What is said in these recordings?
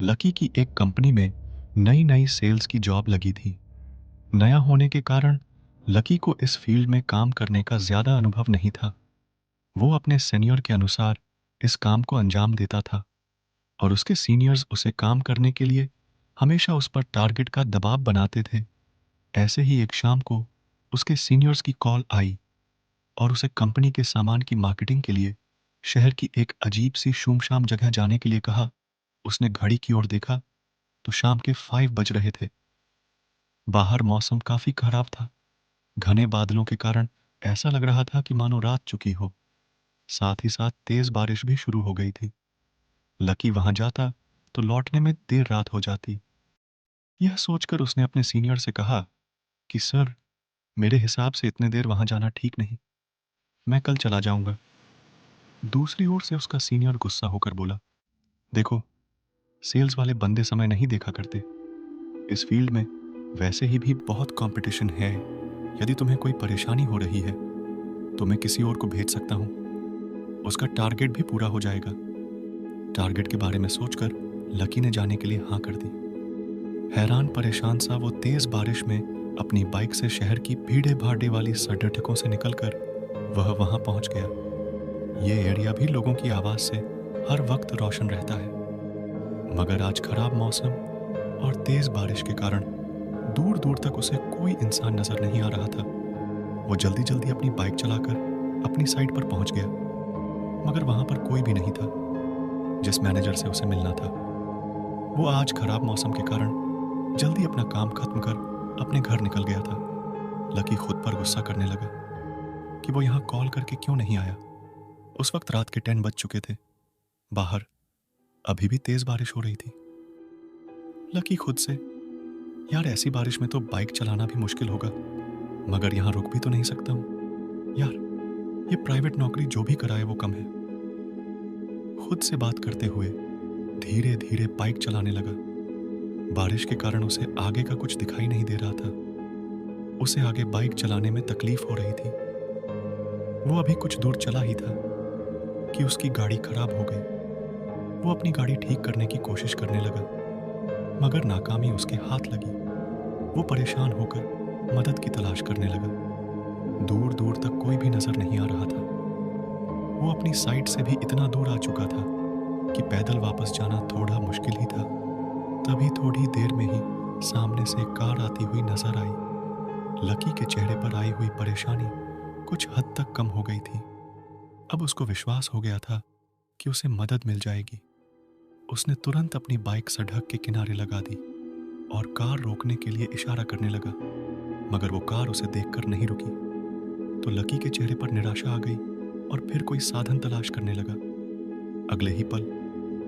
Lucky की एक company में नई नई सेल्स की जॉब लगी थी। नया होने के कारण लकी को इस फील्ड में काम करने का ज़्यादा अनुभव नहीं था। वो अपने सीनियर के अनुसार इस काम को अंजाम देता था और उसके सीनियर्स उसे काम करने के लिए हमेशा उस पर टारगेट का दबाव बनाते थे। ऐसे ही एक शाम को उसके सीनियर्स की कॉल आई और उसे कंपनी के सामान की मार्केटिंग के लिए शहर की एक अजीब सी शुमशाम जगह जाने के लिए कहा। उसने घड़ी की ओर देखा तो शाम के 5 बज रहे थे। बाहर मौसम काफी खराब था। घने बादलों के कारण ऐसा लग रहा था कि मानो रात चुकी हो। साथ ही साथ तेज बारिश भी शुरू हो गई थी। लकी वहां जाता तो लौटने में देर रात हो जाती। यह सोचकर उसने अपने सीनियर से कहा कि सर, मेरे हिसाब से इतने देर वहां जाना ठीक नहीं। मैं कल चला जाऊंगा। दूसरी ओर से उसका सीनियर गुस्सा होकर बोला, देखो, सेल्स वाले बंदे समय नहीं देखा करते। इस फील्ड में वैसे ही भी बहुत कंपटीशन है। यदि तुम्हें कोई परेशानी हो रही है तो मैं किसी और को भेज सकता हूँ। उसका टारगेट भी पूरा हो जाएगा। टारगेट के बारे में सोचकर लकी ने जाने के लिए हाँ कर दी। हैरान परेशान सा वो तेज बारिश में अपनी बाइक से शहर की भीड़े भाड़े वाली सड़कों से निकलकर वह वहां पहुंच गया। ये एरिया भी लोगों की आवाज से हर वक्त रोशन रहता है, मगर आज खराब मौसम और तेज बारिश के कारण दूर दूर तक उसे कोई इंसान नजर नहीं आ रहा था। वो जल्दी जल्दी अपनी बाइक चलाकर अपनी साइट पर पहुंच गया, मगर वहां पर कोई भी नहीं था जिस मैनेजर से उसे मिलना था। वो आज खराब मौसम के कारण जल्दी अपना काम खत्म कर अपने घर निकल गया था। लकी खुद पर गुस्सा करने लगा कि वो यहाँ कॉल करके क्यों नहीं आया। उस वक्त रात के 10 बज चुके थे। बाहर अभी भी तेज बारिश हो रही थी। लकी खुद से, यार ऐसी बारिश में तो बाइक चलाना भी मुश्किल होगा, मगर यहाँ रुक भी तो नहीं सकता हूँ। यार, ये प्राइवेट नौकरी जो भी कराए वो कम है। खुद से बात करते हुए धीरे धीरे बाइक चलाने लगा। बारिश के कारण उसे आगे का कुछ दिखाई नहीं दे रहा था। उसे आगे बाइक चलाने में तकलीफ हो रही थी। वो अभी कुछ दूर चला ही था कि उसकी गाड़ी खराब हो गई। वो अपनी गाड़ी ठीक करने की कोशिश करने लगा, मगर नाकामी उसके हाथ लगी। वो परेशान होकर मदद की तलाश करने लगा। दूर दूर तक कोई भी नजर नहीं आ रहा था। वो अपनी साइट से भी इतना दूर आ चुका था कि पैदल वापस जाना थोड़ा मुश्किल ही था। तभी थोड़ी देर में ही सामने से एक कार आती हुई नजर आई। लकी के चेहरे पर आई हुई परेशानी कुछ हद तक कम हो गई थी। अब उसको विश्वास हो गया था कि उसे मदद मिल जाएगी। उसने तुरंत अपनी बाइक सड़क के किनारे लगा दी और कार रोकने के लिए इशारा करने लगा, मगर वो कार उसे देखकर नहीं रुकी। तो लकी के चेहरे पर निराशा आ गई और फिर कोई साधन तलाश करने लगा। अगले ही पल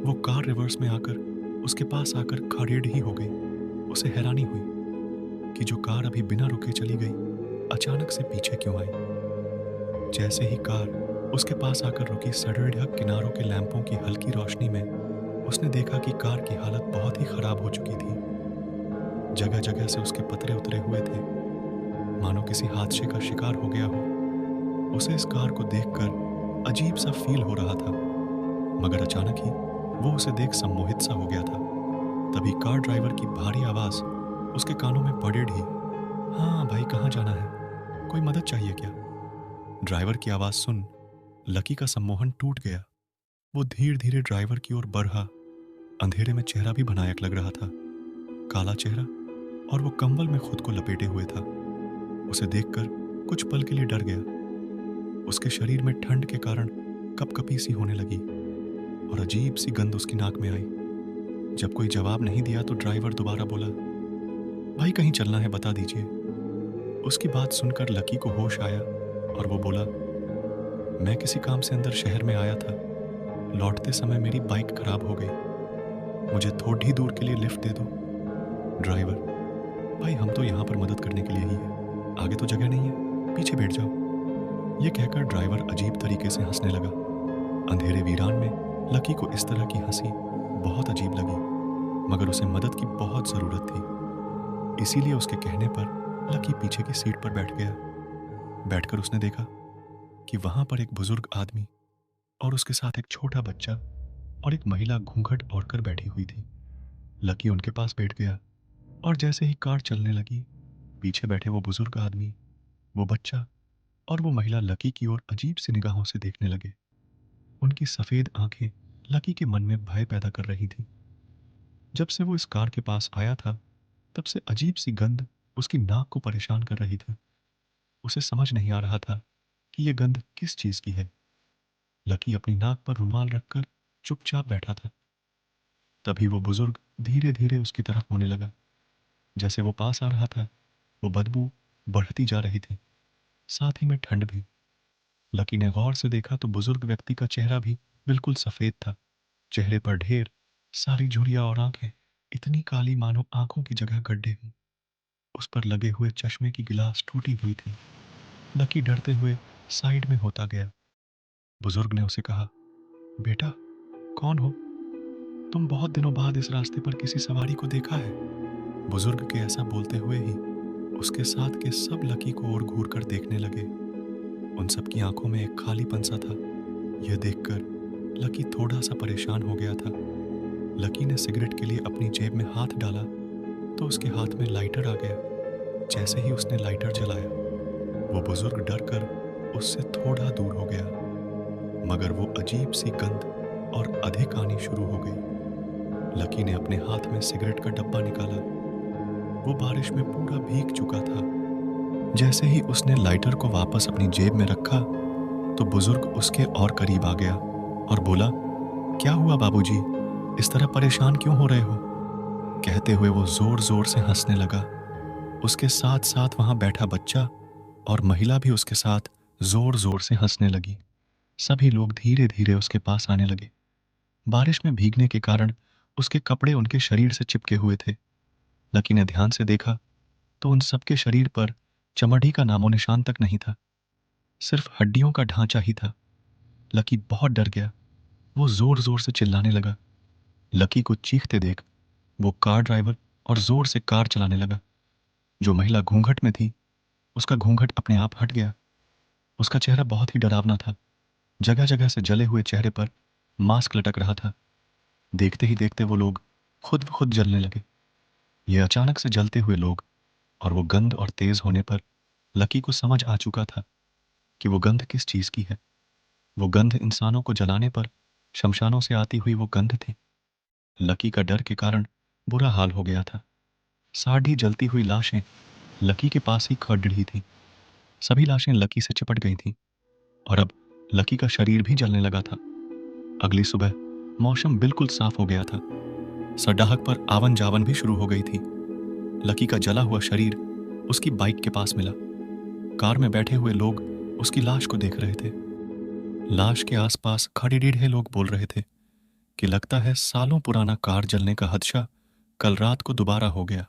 वो कार रिवर्स में आकर उसके पास आकर खड़ेड़ ही हो गई। उसे हैरानी हुई कि जो कार अभी बिना रुके चली गई अचानक से पीछे क्यों आई। जैसे ही कार उसके पास आकर रुकी, सड़क किनारों के लैंपों की हल्की रोशनी में उसने देखा कि कार की हालत बहुत ही खराब हो चुकी थी। जगह जगह से उसके पतरे उतरे हुए थे, मानो किसी हादसे का शिकार हो गया हो। उसे इस कार को देखकर अजीब सा फील हो रहा था, मगर अचानक ही वो उसे देख सम्मोहित सा हो गया था। तभी कार ड्राइवर की भारी आवाज उसके कानों में पड़े ही, हाँ भाई, कहाँ जाना है? कोई मदद चाहिए क्या? ड्राइवर की आवाज सुन लकी का सम्मोहन टूट गया। वो धीरे धीरे ड्राइवर की ओर बढ़ा। अंधेरे में चेहरा भी भयानक लग रहा था, काला चेहरा, और वो कंबल में खुद को लपेटे हुए था। उसे देखकर कुछ पल के लिए डर गया। उसके शरीर में ठंड के कारण कपकपी सी होने लगी और अजीब सी गंध उसकी नाक में आई। जब कोई जवाब नहीं दिया तो ड्राइवर दोबारा बोला, भाई कहीं चलना है, बता दीजिए। उसकी बात सुनकर लकी को होश आया और वो बोला, मैं किसी काम से अंदर शहर में आया था। लौटते समय मेरी बाइक खराब हो गई। मुझे थोड़ी दूर के लिए लिफ्ट दे दो। ड्राइवर, भाई हम तो यहाँ पर मदद करने के लिए ही है, आगे तो जगह नहीं है, पीछे बैठ जाओ। ये कहकर ड्राइवर अजीब तरीके से हंसने लगा। अंधेरे वीरान में लकी को इस तरह की हंसी बहुत अजीब लगी, मगर उसे मदद की बहुत जरूरत थी। इसीलिए उसके कहने पर लकी पीछे की सीट पर बैठ गया। बैठकर उसने देखा कि वहां पर एक बुजुर्ग आदमी और उसके साथ एक छोटा बच्चा और एक महिला घूंघट ओढ़कर बैठी हुई थी। लकी उनके पास बैठ गया और जैसे ही कार चलने लगी, पीछे बैठे वो बुजुर्ग आदमी, वो बच्चा और वो महिला लकी की ओर अजीब सी निगाहों से देखने लगे। उनकी सफ़ेद आंखें लकी के मन में भय पैदा कर रही थीं। जब से वो इस कार के पास आया था, तब से अजीब सी गंध उसकी नाक को परेशान कर रही थी। उसे समझ नहीं आ रहा था कि ये गंध किस चीज़ की है। लकी अपनी नाक पर रुमाल रखकर चुपचाप बैठा था। तभी वो बुजुर्ग धीरे धीरे उसकी तरफ होने लगा। जैसे वो पास आ रहा था, वो बदबू बढ़ती जा रही थी, साथ ही में ठंड भी। लकी ने गौर से देखा तो बुजुर्ग व्यक्ति का चेहरा भी बिल्कुल सफ़ेद था। चेहरे पर ढेर सारी झुर्रियाँ और आंखें इतनी काली मानो आंखों की जगह गड्ढे हों। उस पर लगे हुए चश्मे की गिलास टूटी हुई थी। लकी डरते हुए साइड में होता गया। बुजुर्ग ने उसे कहा, बेटा, कौन हो तुम? बहुत दिनों बाद इस रास्ते पर किसी सवारी को देखा है। बुजुर्ग के ऐसा बोलते हुए ही उसके साथ के सब लकी को और घूर कर देखने लगे। उन सब की आंखों में एक खालीपन सा था। यह देखकर लकी थोड़ा सा परेशान हो गया था। लकी ने सिगरेट के लिए अपनी जेब में हाथ डाला तो उसके हाथ में लाइटर आ गया। जैसे ही उसने लाइटर जलाया, वो बुजुर्ग डर कर उससे थोड़ा दूर हो गया, मगर वो अजीब सी गंध और अधिक आनी शुरू हो गई। लकी ने अपने हाथ में सिगरेट का डब्बा निकाला। वो बारिश में पूरा भीग चुका था। जैसे ही उसने लाइटर को वापस अपनी जेब में रखा, तो बुजुर्ग उसके और करीब आ गया और बोला, क्या हुआ बाबूजी? इस तरह परेशान क्यों हो रहे हो? कहते हुए वो जोर जोर से हंसने लगा। उसके साथ साथ वहां बैठा बच्चा और महिला भी उसके साथ जोर जोर से हंसने लगी। सभी लोग धीरे धीरे उसके पास आने लगे। बारिश में भीगने के कारण उसके कपड़े उनके शरीर से चिपके हुए थे। लकी ने ध्यान से देखा तो उन सबके शरीर पर चमड़ी का नामो निशान तक नहीं था, सिर्फ हड्डियों का ढांचा ही था। लकी बहुत डर गया। वो जोर जोर से चिल्लाने लगा। लकी को चीखते देख वो कार ड्राइवर और जोर से कार चलाने लगा। जो महिला घूंघट में थी, उसका घूंघट अपने आप हट गया। उसका चेहरा बहुत ही डरावना था। जगह जगह से जले हुए चेहरे पर मास्क लटक रहा था। देखते ही देखते वो लोग खुद ब खुद जलने लगे। ये अचानक से जलते हुए लोग और वो गंध और तेज होने पर लकी को समझ आ चुका था कि वो गंध किस चीज की है। वो गंध इंसानों को जलाने पर शमशानों से आती हुई वो गंध थी। लकी का डर के कारण बुरा हाल हो गया था। साड़ी जलती हुई लाशें लकी के पास ही खड़ रही थी। सभी लाशें लकी से चिपट गई थीं और अब लकी का शरीर भी जलने लगा था। अगली सुबह मौसम बिल्कुल साफ हो गया था। सड़क पर आवन जावन भी शुरू हो गई थी। लकी का जला हुआ शरीर उसकी बाइक के पास मिला। कार में बैठे हुए लोग उसकी लाश को देख रहे थे। लाश के आसपास खड़े रीढ़े लोग बोल रहे थे कि लगता है सालों पुराना कार जलने का हादसा कल रात को दोबारा हो गया।